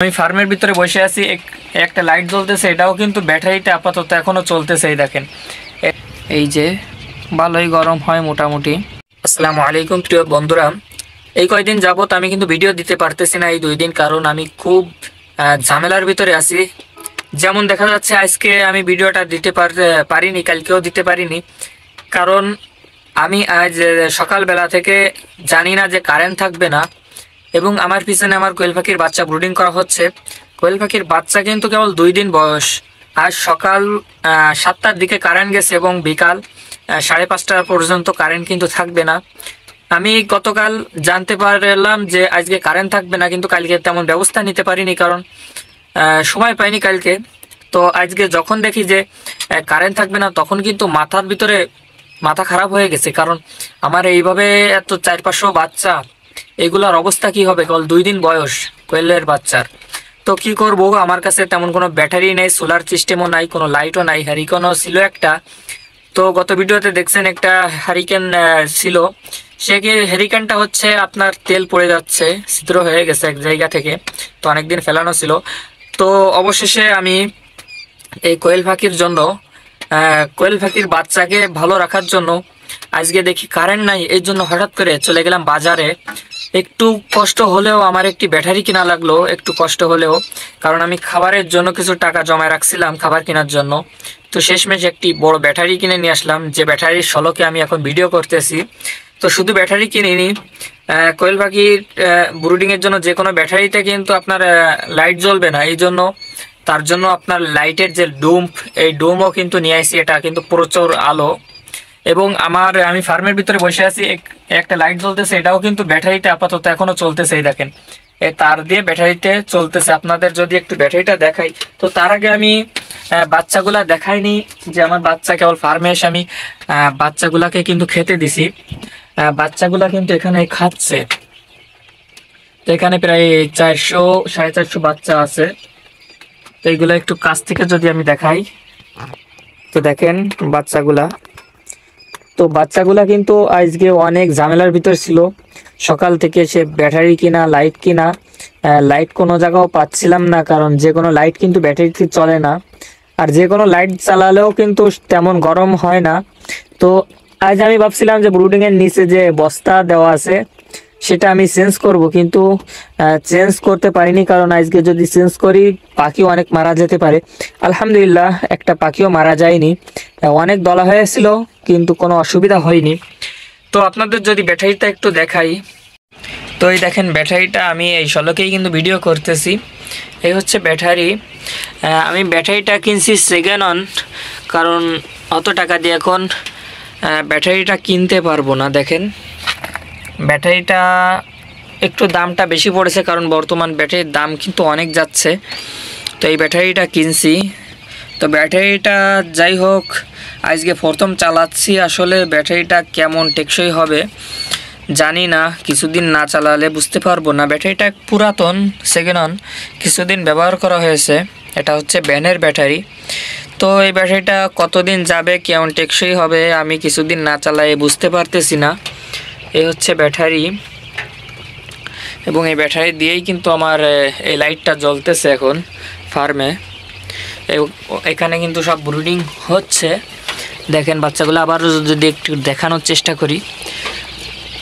আমি ফার্মের ভিতরে বসে আছি, একটা লাইট জ্বলতেছে, এটাও কিন্তু ব্যাটারিতে আপাতত এখনো চলতেছে। এই দেখেন, এই যে ভালোই গরম হয় মোটামুটি। আসসালামু আলাইকুম প্রিয় বন্ধুরা, এই কয়েকদিন যাবত আমি কিন্তু ভিডিও দিতে পারতেছি না, এই 2 দিন, কারণ আমি খুব ঝামেলার ভিতরে আছি। যেমন দেখা যাচ্ছে আজকে আমি ভিডিওটা দিতে পারিনি, কালকেও দিতে পারিনি, কারণ আমি আজ সকালবেলা থেকে জানি না যে কারেন্ট থাকবে না, এবং আমার পিছনে আমার কোয়েল পাখির বাচ্চা ব্রুডিং করা হচ্ছে। কোয়েল পাখির বাচ্চা কিন্তু কেবল 2 দিন বয়স। আজ সকাল 7টার দিকে কারেন্ট গেছে এবং বিকাল 5:30 পর্যন্ত কারেন্ট কিন্তু থাকবে না। আমি গতকাল জানতে পারলাম যে আজকে কারেন্ট থাকবে না, কিন্তু কালকে তেমন ব্যবস্থা নিতে পারিনি, কারণ সময় পাইনি কালকে। তো আজকে যখন দেখি যে কারেন্ট থাকবে না, তখন কিন্তু মাথার ভিতরে মাথা খারাপ হয়ে গেছে, কারণ আমার এইভাবে এত 4-500 বাচ্চা, এগুলার অবস্থা কি হবে? কেবল 2 দিন বয়স কোয়েলের বাচ্চার। তো কি করব, আমার কাছে তেমন কোনো ব্যাটারি নেই, সোলার সিস্টেমও নাই, কোনো লাইটও নাই। হ্যারিকেনও ছিল একটা, তো গত ভিডিওতে দেখছেন একটা হ্যারিকেন ছিল, সে কি হ্যারিকেনটা হচ্ছে আপনার তেল পড়ে যাচ্ছে, ছিদ্র হয়ে গেছে এক জায়গা থেকে, তো অনেকদিন ফেলানো ছিল। তো অবশেষে আমি এই কোয়েল পাখির জন্য, কোয়েল পাখির বাচ্চাকে ভালো রাখার জন্য, আজকে দেখি কারেন্ট নাই, এই জন্য হঠাৎ করে চলে গেলাম বাজারে। একটু কষ্ট হলেও আমার একটি ব্যাটারি কিনা লাগলো, একটু কষ্ট হলেও, কারণ আমি খাবারের জন্য কিছু টাকা জমায় রাখছিলাম খাবার কেনার জন্য। তো শেষমেশ একটি বড় ব্যাটারি কিনে নিয়ে আসলাম, যে ব্যাটারির শলকে আমি এখন ভিডিও করতেছি। তো শুধু ব্যাটারি কিনিনি, কোয়েল পাখির ব্রুডিংয়ের জন্য যে কোনো ব্যাটারিতে কিন্তু আপনার লাইট জ্বলবে না, এই জন্য তার জন্য আপনার লাইটের যে ডুম, এই ডুমও কিন্তু নিয়ে আসি। এটা কিন্তু প্রচুর আলো, এবং আমি ফার্মের ভিতরে বসে আছি, একটা লাইট জ্বলতেছে, এটাও কিন্তু ব্যাটারিতে আপাতত এখনো চলতেছে। এই দেখেন, এই তার দিয়ে ব্যাটারিতে চলতেছে। আপনাদের যদি একটু ব্যাটারিটা দেখাই, তো তার আগে আমি বাচ্চাগুলা দেখাইনি, যে আমার বাচ্চা কেবল ফার্মে এসে আমি বাচ্চাগুলাকে কিন্তু খেতে দিছি। বাচ্চাগুলা কিন্তু এখানে খাচ্ছে। তো এখানে প্রায় 400-450 বাচ্চা আছে। তো এইগুলো একটু কাছ থেকে যদি আমি দেখাই, তো দেখেন বাচ্চাগুলা। তো বাচ্চাগুলা কিন্তু আজকে অনেক ঝামেলার ভিতর ছিল। সকাল থেকে সে ব্যাটারি কিনা, লাইট কিনা, লাইট কোনো জায়গাও পাচ্ছিলাম না, কারণ যে কোনো লাইট কিন্তু ব্যাটারিতে চলে না, আর যে কোনো লাইট চালালেও কিন্তু তেমন গরম হয় না। তো আজ আমি ভাবছিলাম যে ব্রুডিংয়ের নিচে যে বস্তা দেওয়া আছে সেটা আমি চেঞ্জ করব, কিন্তু চেঞ্জ করতে পারিনি, কারণ আজকে যদি চেঞ্জ করি পাখি অনেক মারা যেতে পারে। আলহামদুলিল্লাহ একটা পাখিও মারা যায়নি, অনেক দলা হয়েছিল কিন্তু কোনো অসুবিধা হয়নি। তো আপনাদের যদি ব্যাটারিটা একটু দেখাই, তো এই দেখেন ব্যাটারিটা, আমি এই শলকেই কিন্তু ভিডিও করতেছি। এই হচ্ছে ব্যাটারি। আমি ব্যাটারিটা কিনছি সেকেন্ড হ্যান্ড, কারণ অত টাকা দিয়ে এখন ব্যাটারিটা কিনতে পারবো না। দেখেন ব্যাটারিটা একটু দামটা বেশি পড়েছে, কারণ বর্তমান ব্যাটারির দাম কিন্তু অনেক যাচ্ছে। তো এই ব্যাটারিটা কিনছি। তো ব্যাটারিটা যাই হোক, আজকে প্রথম চালাচ্ছি, আসলে ব্যাটারিটা কেমন টেকসই হবে জানি না, কিছুদিন না চালালে বুঝতে পারবো না। ব্যাটারিটা পুরাতন, সেকেন্ড হ্যান্ড, কিছুদিন ব্যবহার করা হয়েছে। এটা হচ্ছে ব্যানের ব্যাটারি। তো এই ব্যাটারিটা কতদিন যাবে, কেমন টেকসই হবে, আমি কিছুদিন না চালাই বুঝতে পারতেছি না। এই হচ্ছে ব্যাটারি, এবং এই ব্যাটারি দিয়েই কিন্তু আমার এই লাইটটা জ্বলতেছে এখন ফার্মে। এখানে কিন্তু সব ব্রুডিং হচ্ছে। দেখেন বাচ্চাগুলো, আবার যদি একটু দেখানোর চেষ্টা করি,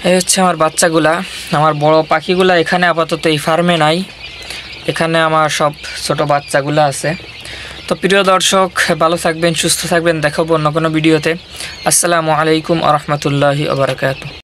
এই হচ্ছে আমার বাচ্চাগুলা। আমার বড় পাখিগুলা এখানে আপাতত এই ফার্মে নাই, এখানে আমার সব ছোট বাচ্চাগুলো আছে। তো প্রিয় দর্শক, ভালো থাকবেন, সুস্থ থাকবেন, দেখাবো অন্য কোনো ভিডিওতে। আসসালামু আলাইকুম ওয়া রাহমাতুল্লাহি ওয়া বারাকাতুহু।